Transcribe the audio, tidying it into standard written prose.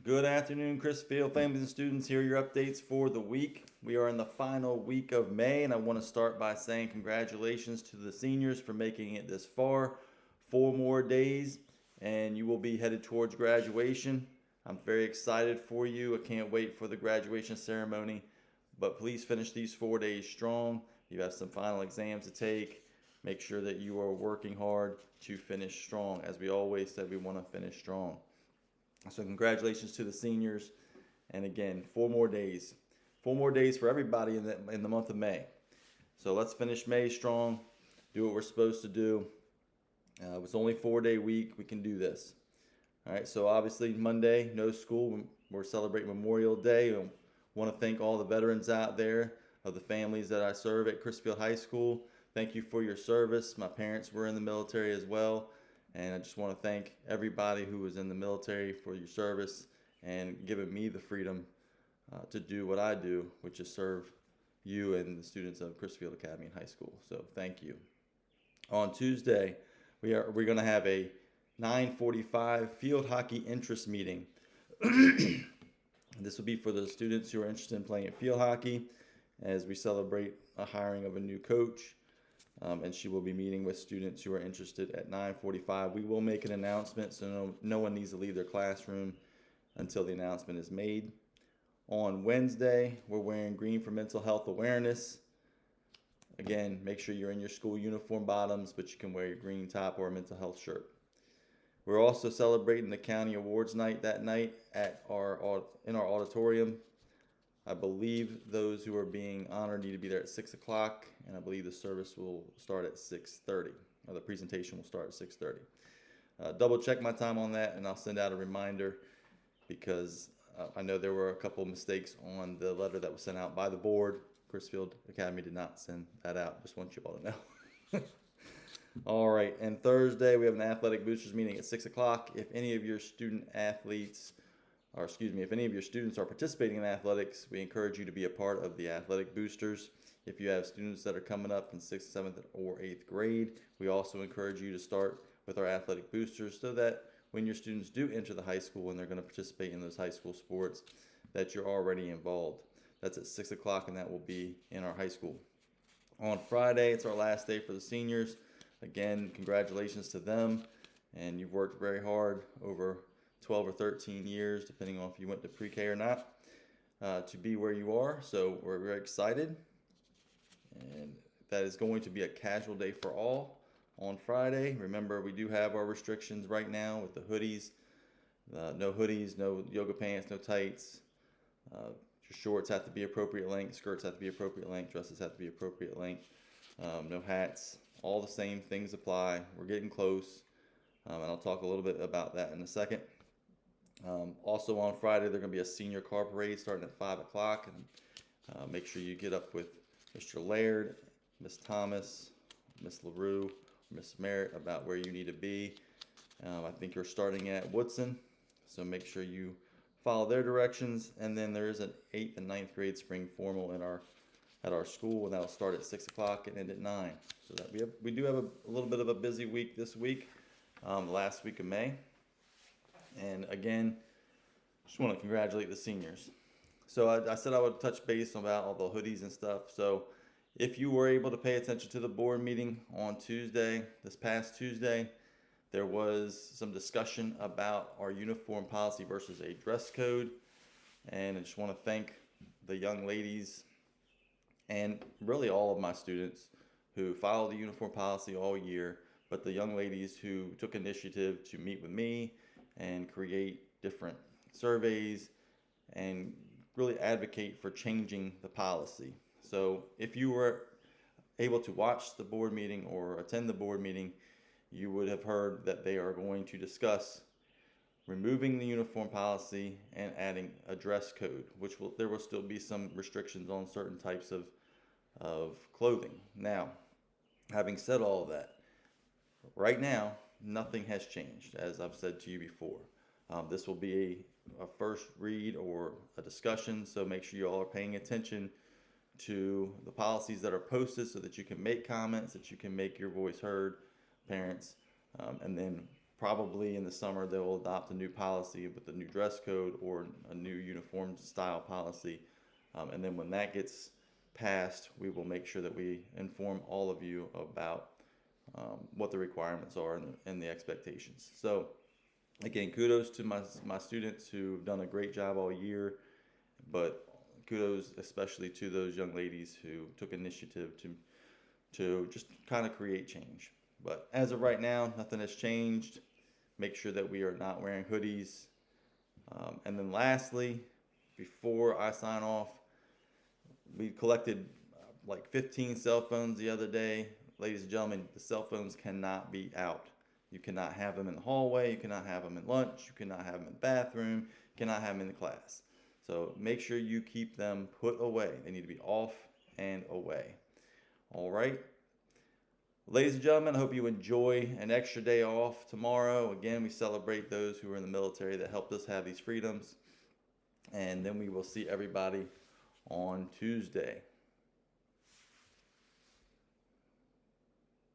Good afternoon, Chrisfield families and students. Here are your updates for the week. We are in the final week of May, and I want to start by saying congratulations to the seniors for making it this far. 4 more days, and you will be headed towards graduation. I'm very excited for you. I can't wait for the graduation ceremony, but please finish these 4 days strong. You have some final exams to take. Make sure that you are working hard to finish strong. As we always said, we want to finish strong. So congratulations to the seniors, and again, 4 more days, 4 more days for everybody in the month of May. So let's finish May strong, do what we're supposed to do. It's only 4 day week. We can do this. All right. So obviously Monday, no school. We're celebrating Memorial Day. I want to thank all the veterans out there of the families that I serve at Chrisfield High School. Thank you for your service. My parents were in the military as well. And I just want to thank everybody who was in the military for your service and giving me the freedom to do what I do, which is serve you and the students of Chrisfield Academy and High School. So thank you. On Tuesday, we're going to have a 9:45 field hockey interest meeting. This will be for the students who are interested in playing field hockey as we celebrate a hiring of a new coach. And she will be meeting with students who are interested at 9:45. We will make an announcement, so no one needs to leave their classroom until the announcement is made. On Wednesday, we're wearing green for mental health awareness. Again, make sure you're in your school uniform bottoms, but you can wear your green top or a mental health shirt. We're also celebrating the county awards night that night in our auditorium. I believe those who are being honored need to be there at 6 o'clock, and I believe the service will start at 6:30, or the presentation will start at 6:30. Double check my time on that, and I'll send out a reminder because I know there were a couple of mistakes on the letter that was sent out by the board. Chrisfield Academy did not send that out. Just want you all to know. All right, and Thursday we have an athletic boosters meeting at 6 o'clock. If any of your students are participating in athletics, we encourage you to be a part of the athletic boosters. If you have students that are coming up in 6th, 7th, or 8th grade, we also encourage you to start with our athletic boosters so that when your students do enter the high school and they're going to participate in those high school sports, that you're already involved. That's at 6 o'clock, and that will be in our high school. On Friday, it's our last day for the seniors. Again, congratulations to them, and you've worked very hard over 12 or 13 years, depending on if you went to pre-K or not, to be where you are. So we're very excited. And that is going to be a casual day for all on Friday. Remember, we do have our restrictions right now with the hoodies. No hoodies, no yoga pants, no tights. Your shorts have to be appropriate length, skirts have to be appropriate length, dresses have to be appropriate length. No hats. All the same things apply. We're getting close. And I'll talk a little bit about that in a second. Also on Friday, there's going to be a senior car parade starting at 5 o'clock. And make sure you get up with Mr. Laird, Miss Thomas, Miss LaRue, Miss Merritt about where you need to be. I think you're starting at Woodson, so make sure you follow their directions. And then there is an 8th and 9th grade spring formal at our school, and that'll start at 6 o'clock and end at 9. So that we do have a little bit of a busy week this week, the last week of May. And again, just want to congratulate the seniors. So I said I would touch base about all the hoodies and stuff. So if you were able to pay attention to the board meeting on Tuesday, this past Tuesday, there was some discussion about our uniform policy versus a dress code. And I just want to thank the young ladies and really all of my students who followed the uniform policy all year, but the young ladies who took initiative to meet with me and create different surveys and really advocate for changing the policy. So if you were able to watch the board meeting or attend the board meeting, you would have heard that they are going to discuss removing the uniform policy and adding a dress code, there will still be some restrictions on certain types of clothing. Now, having said all of that, right now, nothing has changed, as I've said to you before. This will be a first read or a discussion, so make sure you all are paying attention to the policies that are posted so that you can make comments, that you can make your voice heard, parents, and then Probably in the summer they'll adopt a new policy with the new dress code or a new uniform style policy. And then when that gets passed, we will make sure that we inform all of you about what the requirements are and the expectations. So again, kudos to my students who've done a great job all year, but kudos especially to those young ladies who took initiative to just kind of create change. But as of right now, nothing has changed. Make sure that we are not wearing hoodies. And then lastly, before I sign off, we collected like 15 cell phones the other day. Ladies and gentlemen, the cell phones cannot be out. You cannot have them in the hallway. You cannot have them in lunch. You cannot have them in the bathroom. You cannot have them in the class. So make sure you keep them put away. They need to be off and away. All right. Ladies and gentlemen, I hope you enjoy an extra day off tomorrow. Again, we celebrate those who are in the military that helped us have these freedoms. And then we will see everybody on Tuesday.